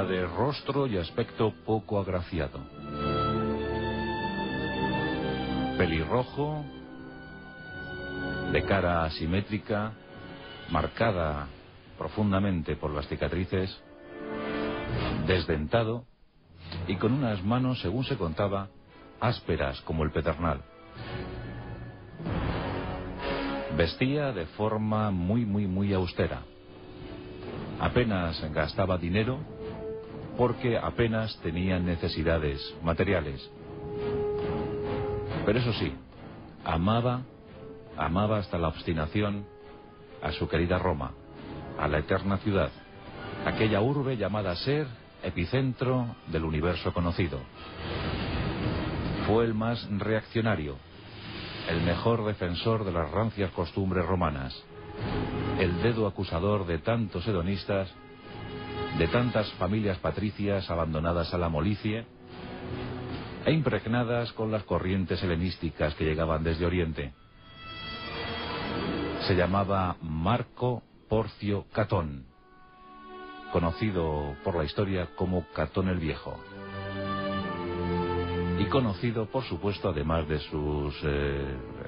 Era de rostro y aspecto poco agraciado. Pelirrojo, de cara asimétrica, marcada profundamente por las cicatrices, desdentado y con unas manos, según se contaba, ásperas como el pedernal. Vestía de forma muy austera. Apenas gastaba dinero porque apenas tenía necesidades materiales. Pero eso sí, amaba hasta la obstinación a su querida Roma, a la eterna ciudad, aquella urbe llamada a ser epicentro del universo conocido. Fue el más reaccionario, el mejor defensor de las rancias costumbres romanas, el dedo acusador de tantos hedonistas, de tantas familias patricias abandonadas a la molicie e impregnadas con las corrientes helenísticas que llegaban desde Oriente. Se llamaba Marco Porcio Catón, conocido por la historia como Catón el Viejo. Y conocido, por supuesto, además de sus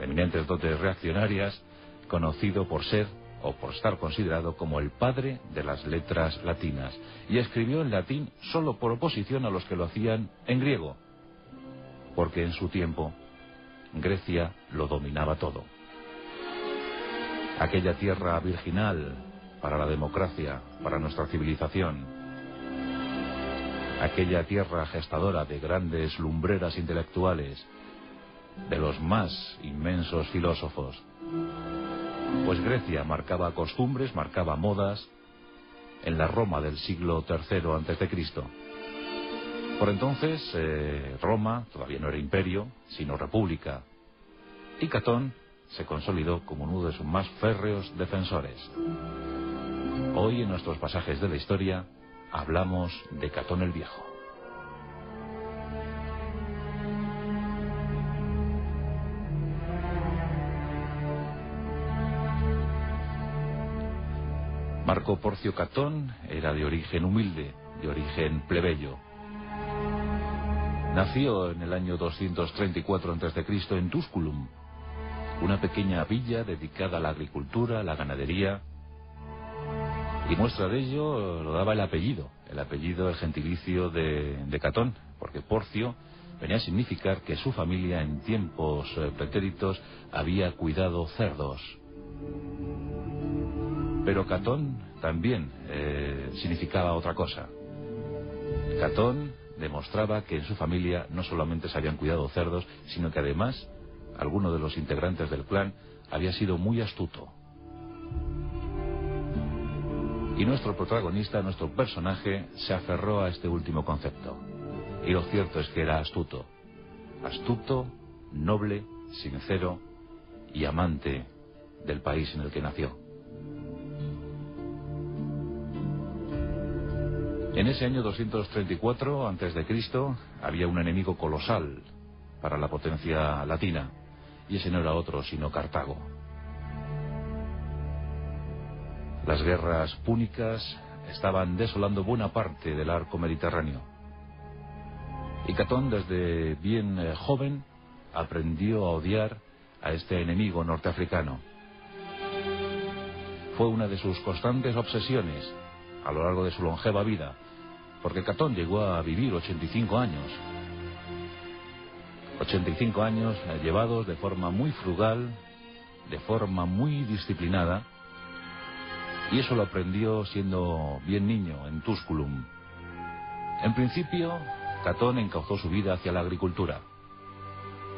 eminentes dotes reaccionarias, conocido por ser o por estar considerado como el padre de las letras latinas. Y escribió en latín solo por oposición a los que lo hacían en griego, porque en su tiempo Grecia lo dominaba todo. Aquella tierra virginal para la democracia, para nuestra civilización, aquella tierra gestadora de grandes lumbreras intelectuales, de los más inmensos filósofos. Pues Grecia marcaba costumbres, marcaba modas en la Roma del siglo III a.C. Por entonces Roma todavía no era imperio, sino república, y Catón se consolidó como uno de sus más férreos defensores. Hoy en nuestros pasajes de la historia hablamos de Catón el Viejo. Marco Porcio Catón era de origen humilde, de origen plebeyo. Nació en el año 234 a.C. en Tusculum, una pequeña villa dedicada a la agricultura, a la ganadería, y muestra de ello lo daba el apellido, el gentilicio de Catón, porque Porcio venía a significar que su familia en tiempos pretéritos había cuidado cerdos. Pero Catón también significaba otra cosa. Catón demostraba que en su familia no solamente se habían cuidado cerdos, sino que además alguno de los integrantes del clan había sido muy astuto. Y nuestro protagonista, nuestro personaje, se aferró a este último concepto. Y lo cierto es que era astuto. Astuto, noble, sincero y amante del país en el que nació. En ese año 234 a.C. había un enemigo colosal para la potencia latina, y ese no era otro sino Cartago. Las guerras púnicas estaban desolando buena parte del arco mediterráneo. Y Catón, desde bien joven, aprendió a odiar a este enemigo norteafricano. Fue una de sus constantes obsesiones a lo largo de su longeva vida, porque Catón llegó a vivir 85 años. 85 años llevados de forma muy frugal, de forma muy disciplinada, y eso lo aprendió siendo bien niño en Tusculum. En principio, Catón encauzó su vida hacia la agricultura.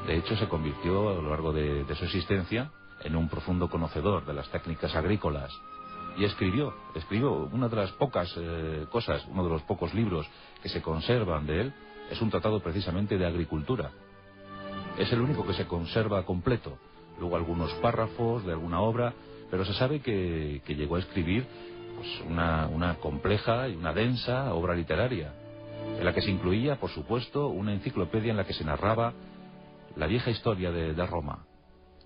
De hecho, se convirtió a lo largo de su existencia en un profundo conocedor de las técnicas agrícolas. Y escribió una de las pocas cosas, uno de los pocos libros que se conservan de él, es un tratado precisamente de agricultura. Es el único que se conserva completo. Luego algunos párrafos de alguna obra, pero se sabe que llegó a escribir pues, una compleja y una densa obra literaria, en la que se incluía, por supuesto, una enciclopedia en la que se narraba la vieja historia de Roma,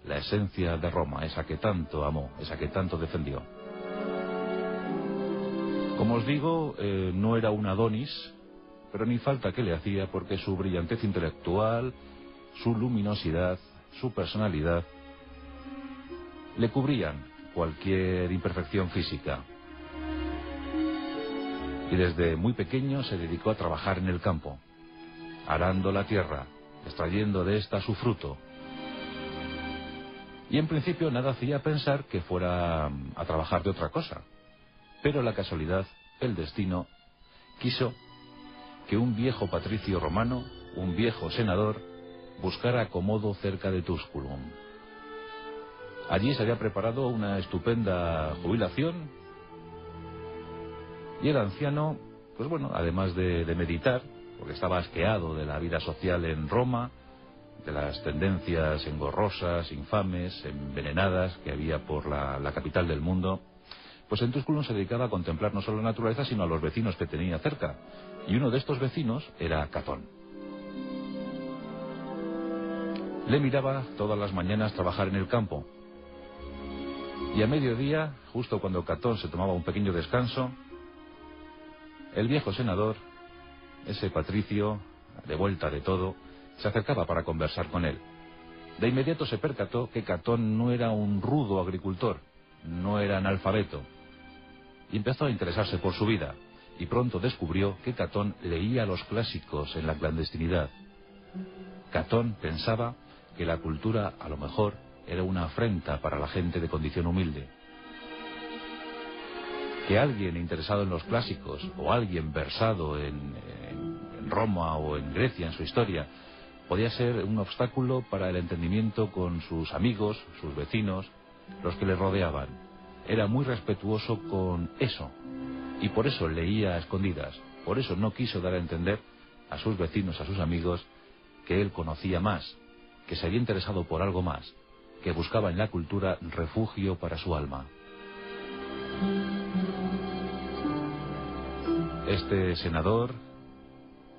la esencia de Roma, esa que tanto amó, esa que tanto defendió. Como os digo, no era un Adonis, pero ni falta que le hacía, porque su brillantez intelectual, su luminosidad, su personalidad, le cubrían cualquier imperfección física. Y desde muy pequeño se dedicó a trabajar en el campo, arando la tierra, extrayendo de ésta su fruto. Y en principio nada hacía pensar que fuera a trabajar de otra cosa. Pero la casualidad, el destino, quiso que un viejo patricio romano, un viejo senador, buscara acomodo cerca de Tusculum. Allí se había preparado una estupenda jubilación y el anciano, pues bueno, además de meditar, porque estaba asqueado de la vida social en Roma, de las tendencias engorrosas, infames, envenenadas que había por la capital del mundo, pues en Tusculum se dedicaba a contemplar no solo la naturaleza, sino a los vecinos que tenía cerca. Y uno de estos vecinos era Catón. Le miraba todas las mañanas trabajar en el campo. Y a mediodía, justo cuando Catón se tomaba un pequeño descanso, el viejo senador, ese patricio, de vuelta de todo, se acercaba para conversar con él. De inmediato se percató que Catón no era un rudo agricultor, no era analfabeto, y empezó a interesarse por su vida, y pronto descubrió que Catón leía los clásicos en la clandestinidad. Catón pensaba que la cultura, a lo mejor, era una afrenta para la gente de condición humilde. Que alguien interesado en los clásicos, o alguien versado en Roma o en Grecia, en su historia, podía ser un obstáculo para el entendimiento con sus amigos, sus vecinos, los que le rodeaban. Era muy respetuoso con eso, y por eso leía a escondidas, por eso no quiso dar a entender a sus vecinos, a sus amigos, que él conocía más, que se había interesado por algo más, que buscaba en la cultura refugio para su alma. Este senador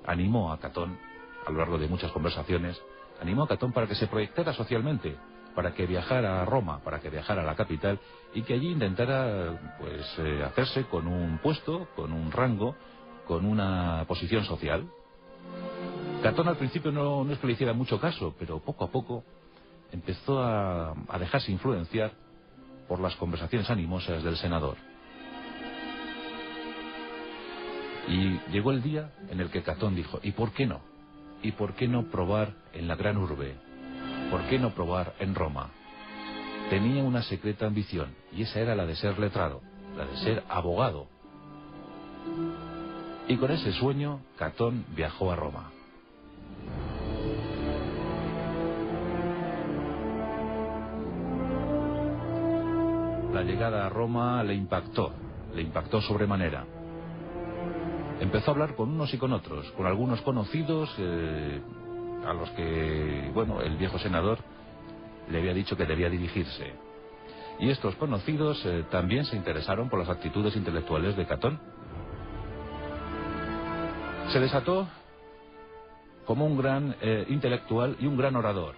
animó a Catón, a lo largo de muchas conversaciones, animó a Catón para que se proyectara socialmente, para que viajara a Roma, para que viajara a la capital y que allí intentara hacerse con un puesto, con un rango, con una posición social. Catón al principio no es que le hiciera mucho caso, pero poco a poco empezó a dejarse influenciar por las conversaciones animosas del senador. Y llegó el día en el que Catón dijo, ¿y por qué no? ¿Y por qué no probar en la gran urbe? ¿Por qué no probar en Roma? Tenía una secreta ambición, y esa era la de ser letrado, la de ser abogado. Y con ese sueño, Catón viajó a Roma. La llegada a Roma le impactó sobremanera. Empezó a hablar con unos y con otros, con algunos conocidos a los que, el viejo senador le había dicho que debía dirigirse. Y estos conocidos también se interesaron por las actitudes intelectuales de Catón. Se desató como un gran intelectual y un gran orador.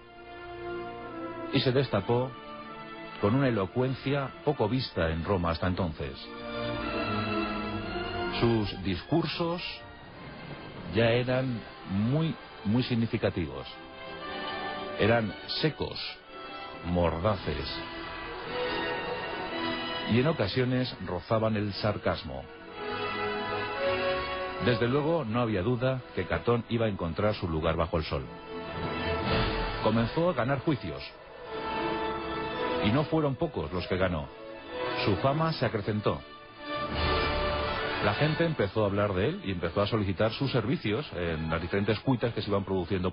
Y se destapó con una elocuencia poco vista en Roma hasta entonces. Sus discursos ya eran muy significativos. Eran secos, mordaces, y en ocasiones rozaban el sarcasmo. Desde luego no había duda que Catón iba a encontrar su lugar bajo el sol. Comenzó a ganar juicios, y no fueron pocos los que ganó. Su fama se acrecentó. La gente empezó a hablar de él y empezó a solicitar sus servicios en las diferentes cuitas que se iban produciendo